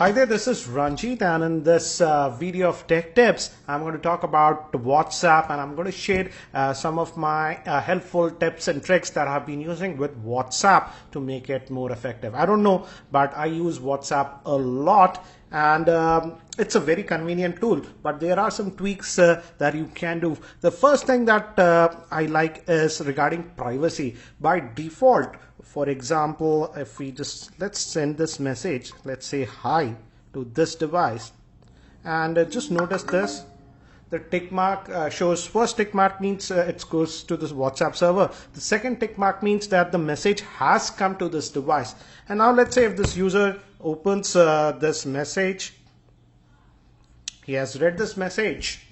Hi there, this is Ranjit, and in this video of tech tips, I'm going to talk about WhatsApp, and I'm going to share some of my helpful tips and tricks that I've been using with WhatsApp to make it more effective. I don't know, but I use WhatsApp a lot, and it's a very convenient tool, but there are some tweaks that you can do. The first thing that I like is regarding privacy. By default, for example, if we let's send this message, let's say hi to this device, and just notice this. The tick mark shows first tick mark means it goes to this WhatsApp server. The second tick mark means that the message has come to this device. And now let's say if this user opens this message, he has read this message,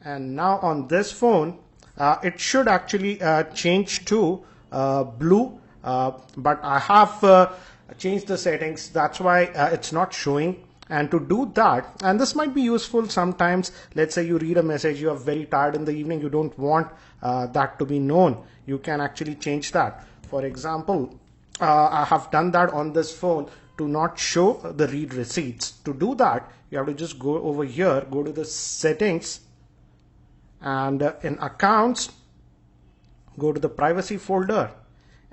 and now on this phone it should actually change to blue, but I have changed the settings, that's why it's not showing. And to do that, and this might be useful sometimes, let's say you read a message, you are very tired in the evening, you don't want that to be known, you can actually change that. For example, I have done that on this phone to not show the read receipts. To do that, you have to just go over here, go to the settings, and in accounts, go to the privacy folder.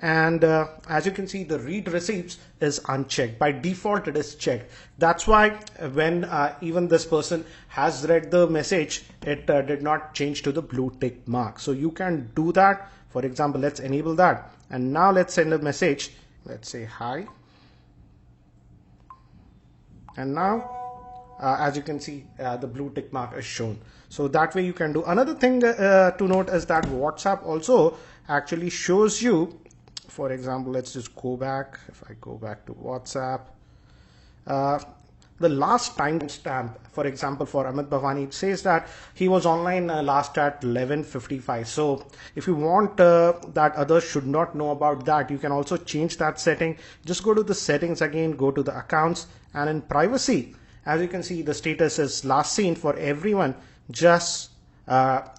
And as you can see, the read receipts is unchecked. By default, it is checked. That's why when even this person has read the message, it did not change to the blue tick mark. So you can do that. For example, let's enable that. And now let's send a message. Let's say hi. And now, as you can see, the blue tick mark is shown. So that way you can do. Another thing to note is that WhatsApp also actually shows you. For example, let's just go back. If I go back to WhatsApp, the last timestamp, for example, for Amit Bhavani, it says that he was online last at 11:55. So if you want that others should not know about that, you can also change that setting. Just go to the settings again, go to the accounts, and in privacy, as you can see, the status is last seen for everyone. Just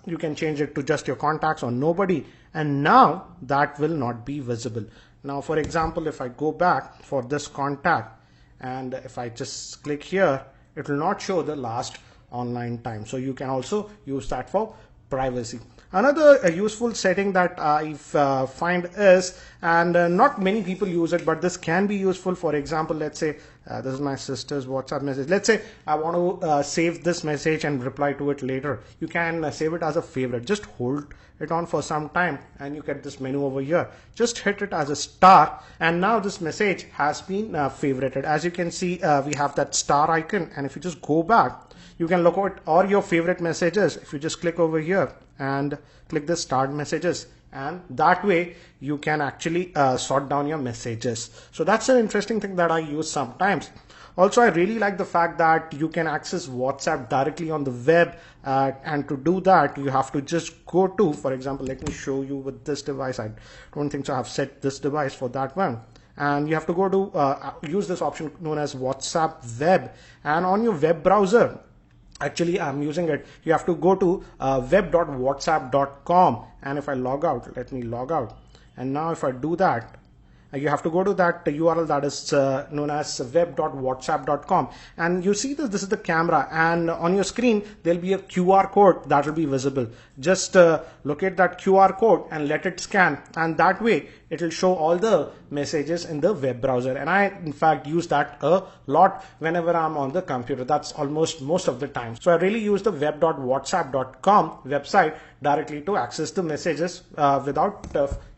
you can change it to just your contacts or nobody, and now that will not be visible. Now, for example, if I go back for this contact, and if I just click here, it will not show the last online time. So you can also use that for privacy. Another useful setting that I find is, and not many people use it, but this can be useful. For example, let's say this is my sister's WhatsApp message. Let's say I want to save this message and reply to it later. You can save it as a favorite. Just hold it on for some time and you get this menu over here. Just hit it as a star, and now this message has been favorited. As you can see, we have that star icon, and if you just go back, you can look at all your favorite messages. If you just click over here and click the start messages, and that way you can actually sort down your messages. So that's an interesting thing that I use sometimes. Also, I really like the fact that you can access WhatsApp directly on the web, and to do that you have to just go to, for example, let me show you with this device. I don't think so I have set this device for that one. And you have to go to use this option known as WhatsApp web, and on your web browser, actually I'm using it, you have to go to web.whatsapp.com, and if I log out, let me log out, and now if I do that, you have to go to that URL that is known as web.whatsapp.com, and you see this is the camera, and on your screen there'll be a QR code that will be visible. Just locate that QR code and let it scan, and that way it will show all the messages in the web browser. And I in fact use that a lot whenever I'm on the computer. That's almost most of the time. So I really use the web.whatsapp.com website directly to access the messages without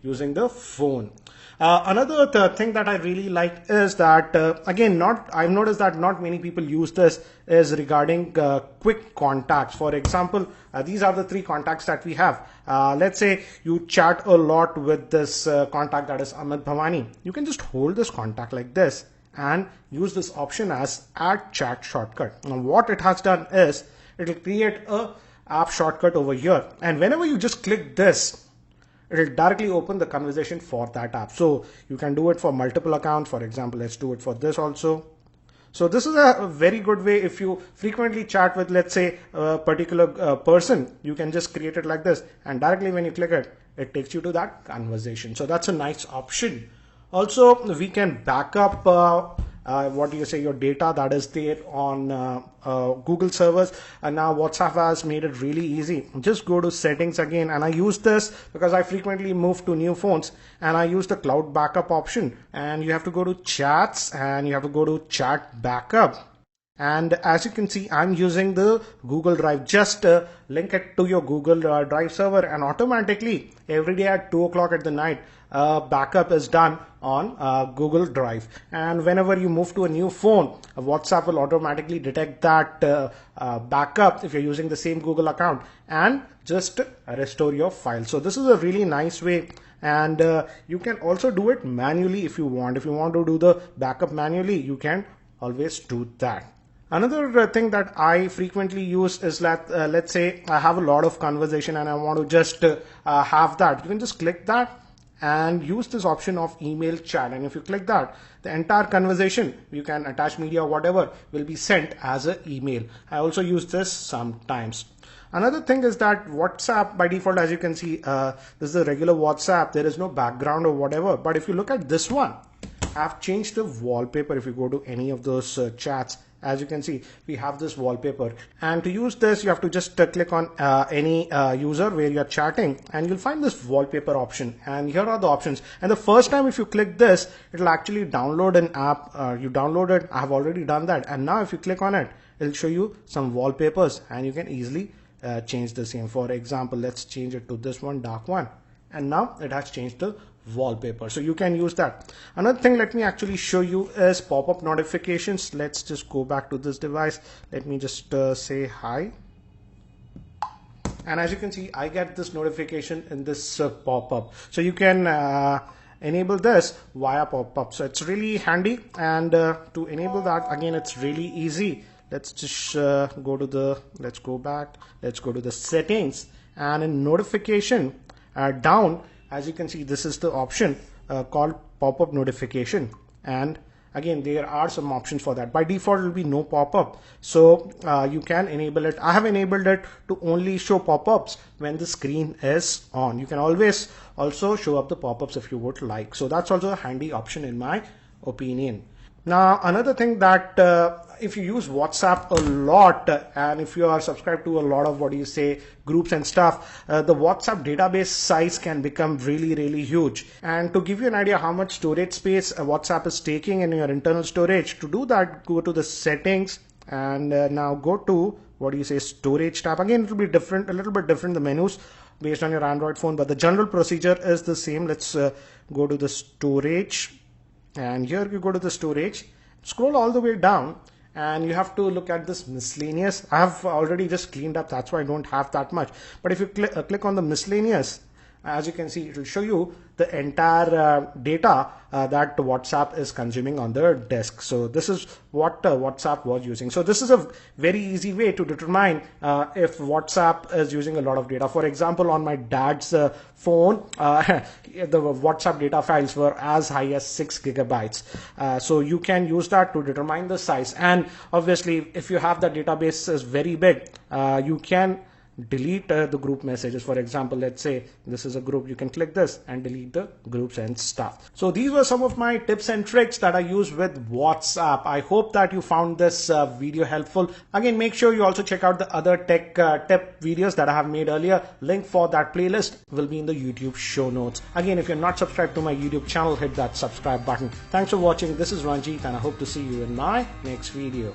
using the phone. Another thing that I really like is that again, I've noticed that not many people use this, is regarding quick contacts. For example, these are the 3 contacts that we have. Let's say you chat a lot with this contact that is Amit Bhavani. You can just hold this contact like this and use this option as add chat shortcut. Now what it has done is it will create a app shortcut over here, and whenever you just click this, it will directly open the conversation for that app. So you can do it for multiple accounts. For example, let's do it for this also. So this is a very good way. If you frequently chat with, let's say, a particular person, you can just create it like this, and directly when you click it, it takes you to that conversation. So that's a nice option. Also, we can back up what do you say, your data that is there on Google servers. And now WhatsApp has made it really easy. Just go to settings again, and I use this because I frequently move to new phones, and I use the cloud backup option, and you have to go to chats and you have to go to chat backup. And as you can see, I'm using the Google Drive. Just link it to your Google Drive server, and automatically every day at 2 o'clock at the night, backup is done on Google Drive. And whenever you move to a new phone, WhatsApp will automatically detect that backup if you're using the same Google account and just restore your file. So this is a really nice way. And you can also do it manually if you want. If you want to do the backup manually, you can always do that. Another thing that I frequently use is that let's say I have a lot of conversation and I want to just have that. You can just click that and use this option of email chat, and if you click that, the entire conversation, you can attach media or whatever, will be sent as an email. I also use this sometimes. Another thing is that WhatsApp by default, as you can see, this is a regular WhatsApp. There is no background or whatever, but if you look at this one, I've changed the wallpaper. If you go to any of those chats, as you can see, we have this wallpaper, and to use this you have to just click on any user where you're chatting, and you'll find this wallpaper option, and here are the options. And the first time if you click this, it'll actually download an app. You download it. I have already done that, and now if you click on it, it'll show you some wallpapers, and you can easily change the same. For example, let's change it to this one, dark one, and now it has changed the wallpaper, so you can use that. Another thing, let me actually show you, is pop-up notifications. Let's just go back to this device. Let me just say hi, and as you can see, I get this notification in this pop-up. So you can enable this via pop-up, so it's really handy. And to enable that, again, it's really easy. Let's just go to the, let's go back, let's go to the settings, and in notification down, as you can see, this is the option called pop-up notification, and again there are some options for that. By default it will be no pop-up, so you can enable it. I have enabled it to only show pop-ups when the screen is on. You can always also show up the pop-ups if you would like, so that's also a handy option in my opinion. Now another thing, that if you use WhatsApp a lot, and if you are subscribed to a lot of, what do you say, groups and stuff, the WhatsApp database size can become really huge. And to give you an idea how much storage space WhatsApp is taking in your internal storage, to do that, go to the settings, and now go to, what do you say, storage tab. Again, it will be different, a little bit different, the menus based on your Android phone, but the general procedure is the same. Let's go to the storage, and here you go to the storage, scroll all the way down, and you have to look at this miscellaneous. I have already just cleaned up, that's why I don't have that much. But if you click on the miscellaneous, as you can see, it will show you the entire data that WhatsApp is consuming on their disk. So this is what WhatsApp was using. So this is a very easy way to determine if WhatsApp is using a lot of data. For example, on my dad's phone, the WhatsApp data files were as high as 6 gigabytes. So you can use that to determine the size. And obviously, if you have the database is very big, you can delete the group messages. For example, let's say this is a group, you can click this and delete the groups and stuff. So these were some of my tips and tricks that I use with WhatsApp. I hope that you found this video helpful. Again, make sure you also check out the other tech tip videos that I have made earlier. Link for that playlist will be in the YouTube show notes. Again, if you're not subscribed to my YouTube channel, hit that subscribe button. Thanks for watching. This is Ranjit, and I hope to see you in my next video.